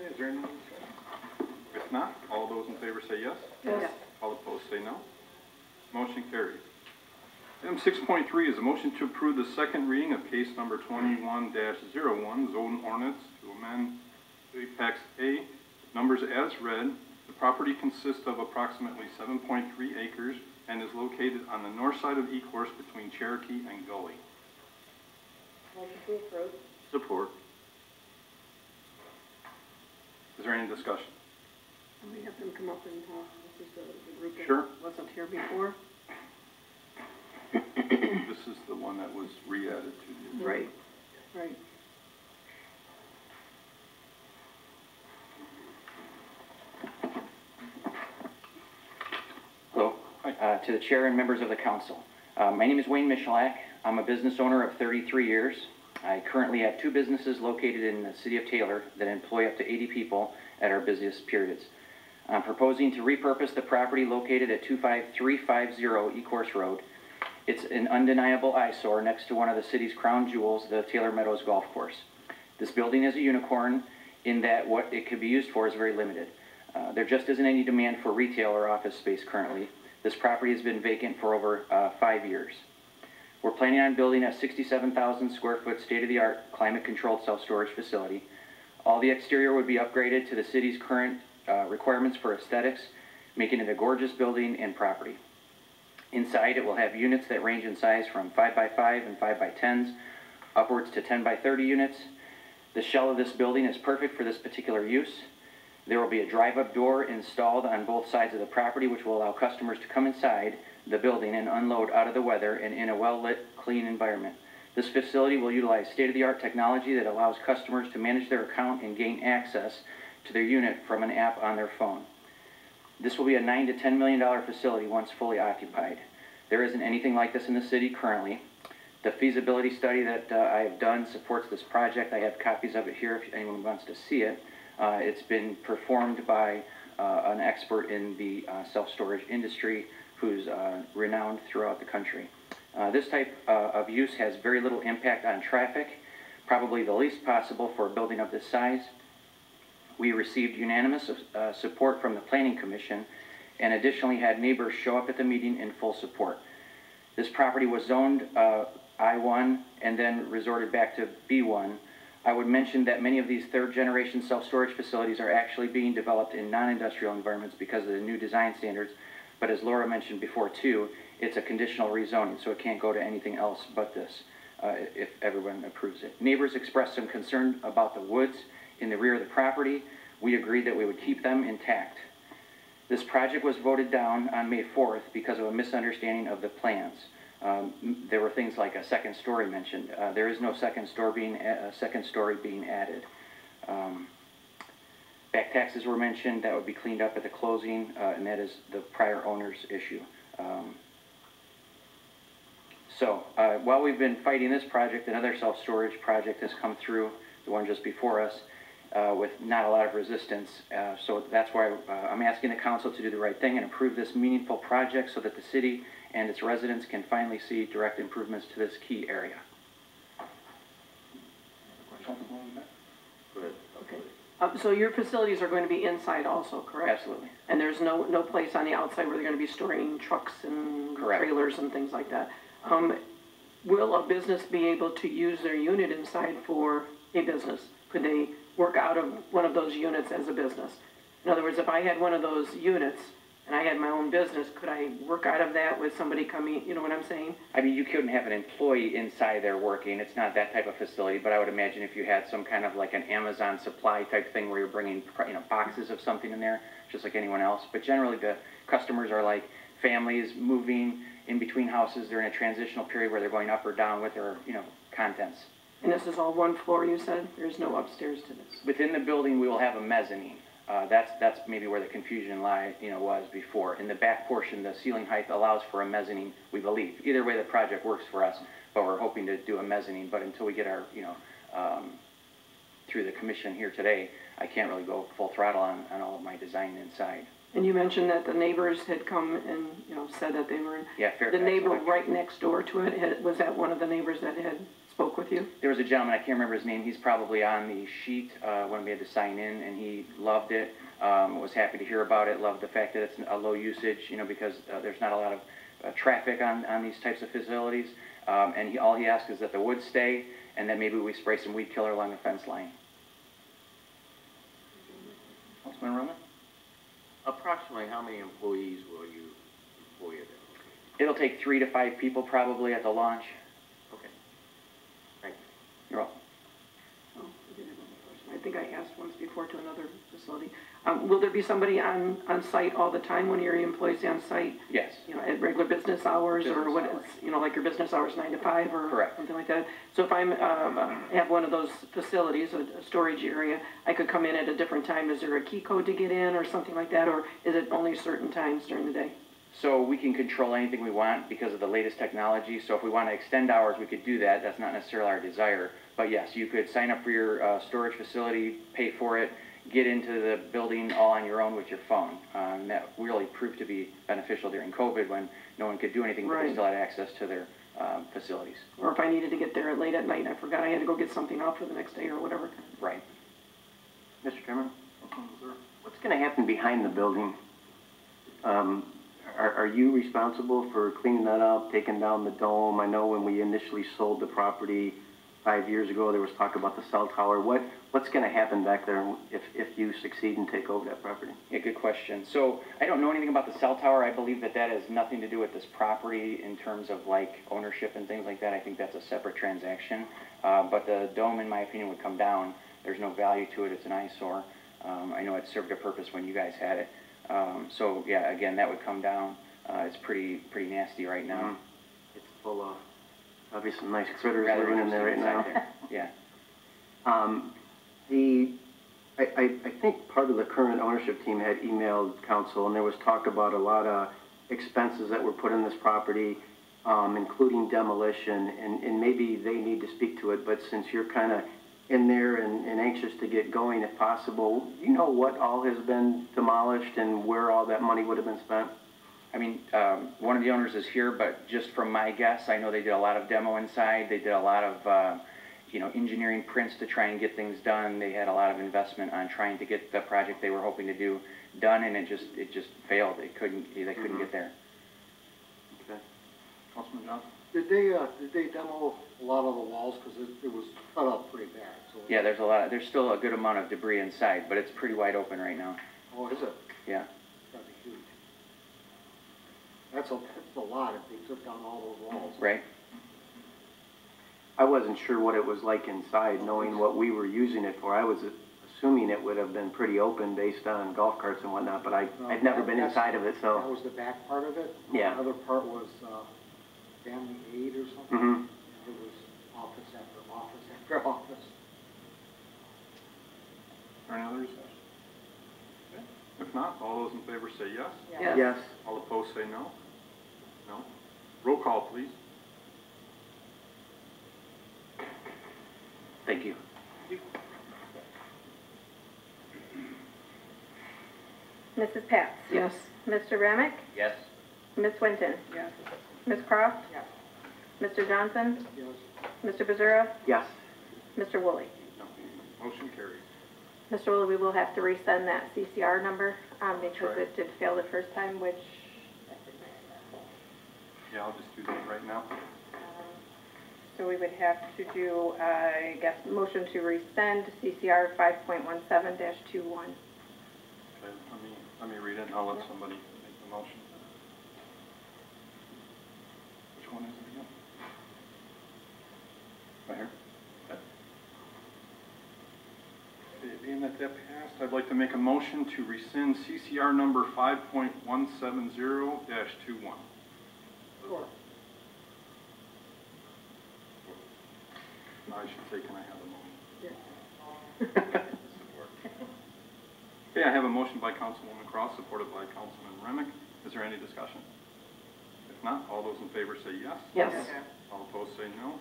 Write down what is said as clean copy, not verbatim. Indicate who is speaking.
Speaker 1: Okay, is there any discussion? If not, all those in favor say yes.
Speaker 2: Yes.
Speaker 1: All opposed say no. Motion carries. Item 6.3 is a motion to approve the second reading of case number 21-01, zone ordinance to amend Appendix A, numbers as read. The property consists of approximately 7.3 acres and is located on the north side of E-course between Cherokee and Gulley.
Speaker 2: Motion to approve.
Speaker 1: Support. Is there any discussion?
Speaker 2: Can we have them come up and talk? This is the group that
Speaker 1: Sure.
Speaker 2: wasn't here before.
Speaker 1: This is the one that was re-added to the...
Speaker 2: Right, right.
Speaker 3: Hello, to the chair and members of the council. My name is Wayne Michign. I'm a business owner of 33 years. I currently have 2 businesses located in the city of Taylor that employ up to 80 people at our busiest periods. I'm proposing to repurpose the property located at 25350 E-course Road. It's an undeniable eyesore next to one of the city's crown jewels, the Taylor Meadows Golf Course. This building is a unicorn in that what it could be used for is very limited. There just isn't any demand for retail or office space currently. This property has been vacant for over 5 years. We're planning on building a 67,000 square foot state-of-the-art climate-controlled self-storage facility. All the exterior would be upgraded to the city's current requirements for aesthetics, making it a gorgeous building and property. Inside, it will have units that range in size from 5x5 and 5x10s, upwards to 10x30 units. The shell of this building is perfect for this particular use. There will be a drive-up door installed on both sides of the property, which will allow customers to come inside the building and unload out of the weather and in a well-lit, clean environment. This facility will utilize state-of-the-art technology that allows customers to manage their account and gain access to their unit from an app on their phone. This will be a $9 to $10 million facility once fully occupied. There isn't anything like this in the city currently. The feasibility study that I have done supports this project. I have copies of it here if anyone wants to see it. It's been performed by an expert in the self-storage industry who's renowned throughout the country. This type of use has very little impact on traffic, probably the least possible for a building of this size. We received unanimous support from the Planning Commission and additionally had neighbors show up at the meeting in full support. This property was zoned I-1 and then resorted back to B1. I would mention that many of these third-generation self-storage facilities are actually being developed in non-industrial environments because of the new design standards, but as Laura mentioned before too, it's a conditional rezoning, so it can't go to anything else but this if everyone approves it. Neighbors expressed some concern about the woods in the rear of the property. We agreed that we would keep them intact. This project was voted down on May 4th because of a misunderstanding of the plans. There were things like a second story mentioned. There is no second story being added. Back taxes were mentioned. That would be cleaned up at the closing, and that is the prior owner's issue. While we've been fighting this project, another self-storage project has come through, the one just before us, with not a lot of resistance. So that's why I'm asking the council to do the right thing and approve this meaningful project so that the city and its residents can finally see direct improvements to this key area.
Speaker 1: Go ahead.
Speaker 2: Okay. So your facilities are going to be inside also, correct?
Speaker 3: Absolutely.
Speaker 2: And there's no place on the outside where they're going to be storing trucks and
Speaker 3: Correct.
Speaker 2: Trailers and things like that. Will a business be able to use their unit inside for a business? Could they work out of one of those units as a business? In other words, if I had one of those units and I had my own business, could I work out of that with somebody coming, you know what I'm saying?
Speaker 3: I mean, you couldn't have an employee inside there working. It's not that type of facility, but I would imagine if you had some kind of like an Amazon supply type thing where you're bringing, boxes of something in there, just like anyone else. But generally the customers are like families moving in between houses. They're in a transitional period where they're going up or down with their, contents.
Speaker 2: And this is all one floor, you said? There's no upstairs to this?
Speaker 3: Within the building, we will have a mezzanine. That's maybe where the confusion was before. In the back portion, the ceiling height allows for a mezzanine, we believe. Either way, the project works for us, but we're hoping to do a mezzanine. But until we get our, through the commission here today, I can't really go full throttle on all of my design inside.
Speaker 2: And you mentioned that the neighbors had come and, said that they were...
Speaker 3: Yeah, Fairfax.
Speaker 2: The neighbor right next door to it, was that one of the neighbors that had spoke with you?
Speaker 3: There was a gentleman, I can't remember his name, he's probably on the sheet when we had to sign in, and he loved it, was happy to hear about it, loved the fact that it's a low usage, you know, because there's not a lot of traffic on these types of facilities, and all he asked is that the wood stay, and then maybe we spray some weed killer along the fence line. Councilman Runner?
Speaker 4: Approximately how many employees will you employ at that?
Speaker 3: It'll take 3 to 5 people probably at the launch.
Speaker 4: Okay. Thank you.
Speaker 3: You're welcome.
Speaker 2: Oh, I did have one question. I think I asked once before to another facility. Will there be somebody on site all the time when your employees on site?
Speaker 3: Yes.
Speaker 2: You know, at regular business hours or
Speaker 3: Business
Speaker 2: what
Speaker 3: hours.
Speaker 2: is, you know, like your business hours 9 to 5 or
Speaker 3: Correct.
Speaker 2: something like that? So if I'm, have one of those facilities, a storage area, I could come in at a different time. Is there a key code to get in or something like that? Or is it only certain times during the day?
Speaker 3: So we can control anything we want because of the latest technology. So if we want to extend hours, we could do that. That's not necessarily our desire. But yes, you could sign up for your storage facility, pay for it, get into the building all on your own with your phone. And that really proved to be beneficial during COVID when no one could do anything, but they
Speaker 2: Right.
Speaker 3: still had access to their facilities.
Speaker 2: Or if I needed to get there late at night and I forgot I had to go get something out for the next day or whatever.
Speaker 3: Right.
Speaker 5: Mr. Chairman,
Speaker 1: Councilman Missouri?
Speaker 5: what's going to happen behind the building? Are you responsible for cleaning that up, taking down the dome? I know when we initially sold the property 5 years ago, there was talk about the cell tower. What's going to happen back there if you succeed and take over that property?
Speaker 3: Yeah, good question. So I don't know anything about the cell tower. I believe that that has nothing to do with this property in terms of like ownership and things like that. I think that's a separate transaction. But the dome, in my opinion, would come down. There's no value to it. It's an eyesore. I know it served a purpose when you guys had it. So yeah, again, that would come down. It's pretty nasty right now.
Speaker 5: It's full of, obviously, some nice critters
Speaker 3: Rather
Speaker 5: living in there right
Speaker 3: interesting
Speaker 5: now.
Speaker 3: inside there. Yeah.
Speaker 5: I think part of the current ownership team had emailed council, and there was talk about a lot of expenses that were put in this property, including demolition, and maybe they need to speak to it, but since you're kind of in there and anxious to get going if possible, you know what all has been demolished and where all that money would have been spent?
Speaker 3: I mean, one of the owners is here, but just from my guess, I know they did a lot of demo inside. They did a lot of, engineering prints to try and get things done. They had a lot of investment on trying to get the project they were hoping to do done, and it just failed. They couldn't get there.
Speaker 5: Okay.
Speaker 1: Councilman Johnson?
Speaker 6: Did they demo a lot of the walls, because it was cut up pretty bad? So
Speaker 3: Yeah, there's still a good amount of debris inside, but it's pretty wide open right now.
Speaker 6: Oh, is it?
Speaker 3: Yeah.
Speaker 6: It's gotta be huge. That's a lot if they took down all those walls.
Speaker 3: Right?
Speaker 5: I wasn't sure what it was like inside, knowing what we were using it for. I was assuming it would have been pretty open based on golf carts and whatnot, but I'd never been inside of it,
Speaker 6: That
Speaker 5: so.
Speaker 6: was the back part of it.
Speaker 5: Yeah.
Speaker 6: The other part was family aid or something.
Speaker 5: Mm-hmm.
Speaker 6: It was office after office after office.
Speaker 1: Are there any other discussion? Okay. If not, all those in favor say yes.
Speaker 2: Yes.
Speaker 5: Yes.
Speaker 1: All opposed say no. No. Roll call, please.
Speaker 3: Thank you.
Speaker 7: Mrs. Pats?
Speaker 2: Yes.
Speaker 7: Mr. Remick?
Speaker 4: Yes.
Speaker 7: Ms. Winton?
Speaker 2: Yes.
Speaker 7: Ms. Croft?
Speaker 6: Yes.
Speaker 7: Mr. Johnson?
Speaker 6: Yes.
Speaker 7: Mr. Becerra?
Speaker 5: Yes.
Speaker 7: Mr. Woolley?
Speaker 1: No. Motion carries.
Speaker 7: Mr. Woolley, we will have to resend that CCR number because
Speaker 1: right.
Speaker 7: it did fail the first time, which
Speaker 1: Yeah, I'll just do that right now.
Speaker 7: so we would have to do, I guess, motion to resend CCR 5.17-21.
Speaker 1: Okay, let me read it and I'll let somebody make the motion. Which one is it again? Right here? Okay. Okay, being that passed, I'd like to make a motion to rescind CCR number 5.170-21.
Speaker 6: Sure.
Speaker 1: I should say, can I have a motion? Okay, I have a motion by Councilwoman Cross, supported by Councilman Remick. Is there any discussion? If not, all those in favor say yes.
Speaker 2: Yes.
Speaker 1: All opposed say no.